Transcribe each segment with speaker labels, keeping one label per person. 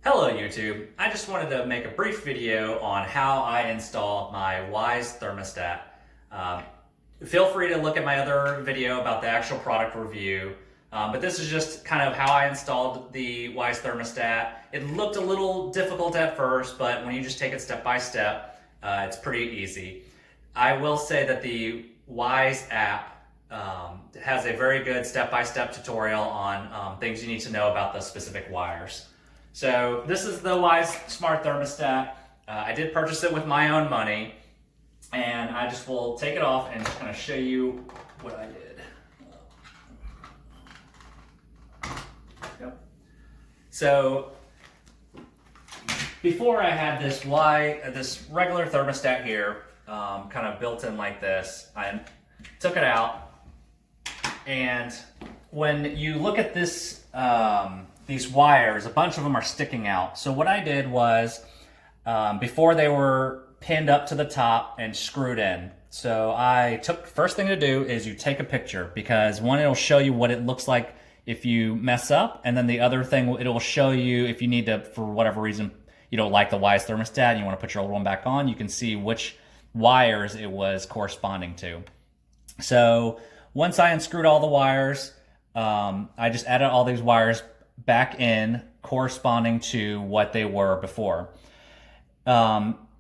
Speaker 1: Hello YouTube, I just wanted to make a brief video on how I install my Wyze thermostat. Uh, Feel free to look at my other video about the actual product review, but this is just kind of how I installed the Wyze thermostat. It looked a little difficult at first, but when you just take it step by step, it's pretty easy. I will say that the Wyze app has a very good step-by-step tutorial on things you need to know about the specific wires. So this is the Wyze Smart Thermostat. I did purchase it with my own money, and I just will take it off and just kind of show you what I did. Yep. So before I had this regular thermostat here, kind of built in like this, I took it out, and when you look at this, these wires, a bunch of them are sticking out. So what I did was, before they were pinned up to the top and screwed in. So first thing to do is you take a picture, because one, it'll show you what it looks like if you mess up, and then the other thing, it'll show you if you need to, for whatever reason, you don't like the Wyze thermostat and you want to put your old one back on, you can see which wires it was corresponding to. So once I unscrewed all the wires, I just added all these wires back in corresponding to what they were before.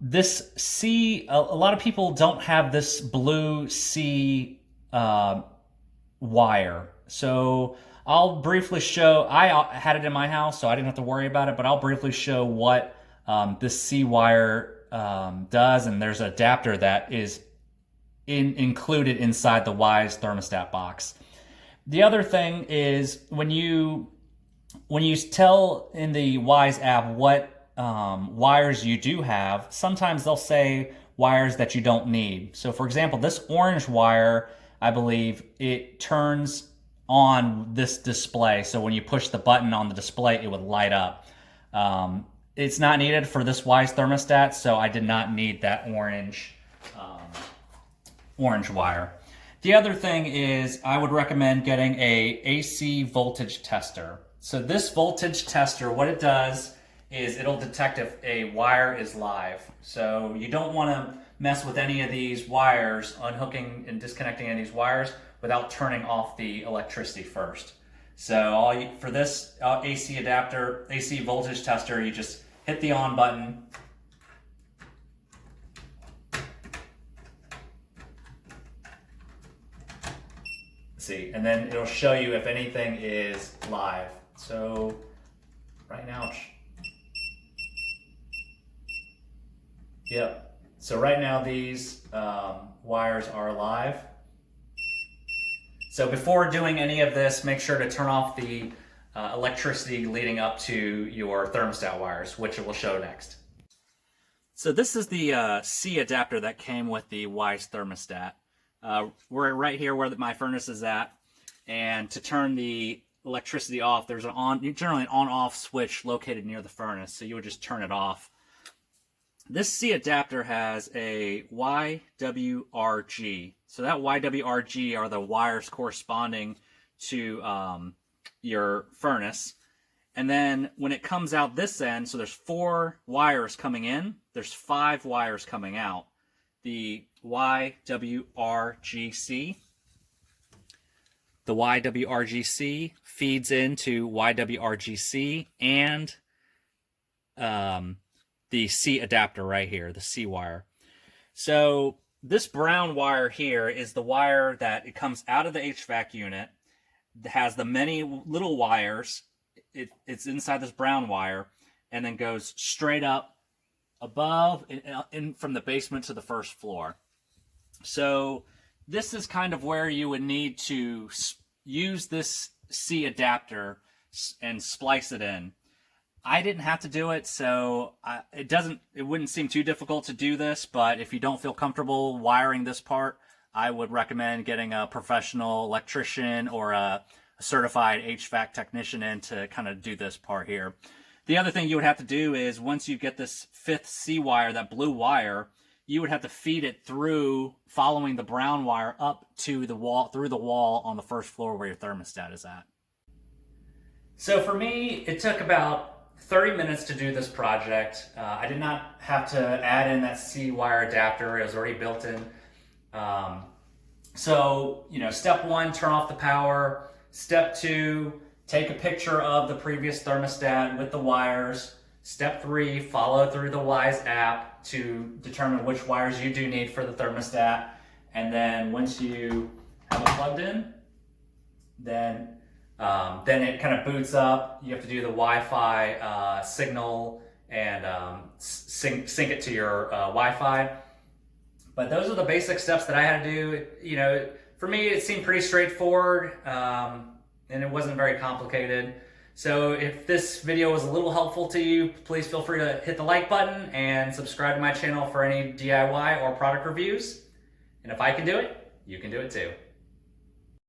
Speaker 1: This C, a lot of people don't have this blue C wire. So I'll briefly show, I had it in my house, so I didn't have to worry about it, but I'll briefly show what this C wire does, and there's an adapter that is included inside the Wyze thermostat box. The other thing is when you tell in the Wyze app what wires you do have, sometimes they'll say wires that you don't need. So for example, this orange wire, I believe it turns on this display. So when you push the button on the display, it would light up. It's not needed for this Wyze thermostat, so I did not need that orange wire. The other thing is I would recommend getting a AC voltage tester. So this voltage tester, what it does is it'll detect if a wire is live. So you don't want to mess with any of these wires, unhooking and disconnecting any of these wires without turning off the electricity first. So for this AC adapter, AC voltage tester, you just hit the on button. See, and then it'll show you if anything is live. So right now, yep. So right now these wires are live. So before doing any of this, make sure to turn off the electricity leading up to your thermostat wires, which it will show next. So this is the C adapter that came with the Wyze thermostat. We're right here where my furnace is at, and to turn the electricity off, there's generally an on-off switch located near the furnace, so you would just turn it off. This C adapter has a YWRG. So that YWRG are the wires corresponding to your furnace. And then when it comes out this end, so there's 4 wires coming in, there's 5 wires coming out. The YWRGC. The YWRGC feeds into YWRGC and the C adapter right here, the C wire. So this brown wire here is the wire that it comes out of the HVAC unit. It has the many little wires. It's inside this brown wire, and then goes straight up above in from the basement to the first floor. So this is kind of where you would need to use this C adapter and splice it in. I didn't have to do it, so it wouldn't seem too difficult to do this, but if you don't feel comfortable wiring this part, I would recommend getting a professional electrician or a certified HVAC technician in to kind of do this part here. The other thing you would have to do is once you get this 5th C wire, that blue wire, you would have to feed it through, following the brown wire up to the wall, through the wall on the first floor where your thermostat is at. So for me, it took about 30 minutes to do this project. I did not have to add in that C wire adapter. It was already built in. So, step 1, turn off the power. Step 2, take a picture of the previous thermostat with the wires. Step 3, follow through the Wyze app to determine which wires you do need for the thermostat. And then once you have it plugged in, then it kind of boots up. You have to do the Wi-Fi signal and sync it to your Wi-Fi. But those are the basic steps that I had to do. For me, it seemed pretty straightforward, and it wasn't very complicated. So if this video was a little helpful to you, please feel free to hit the like button and subscribe to my channel for any DIY or product reviews. And if I can do it, you can do it too.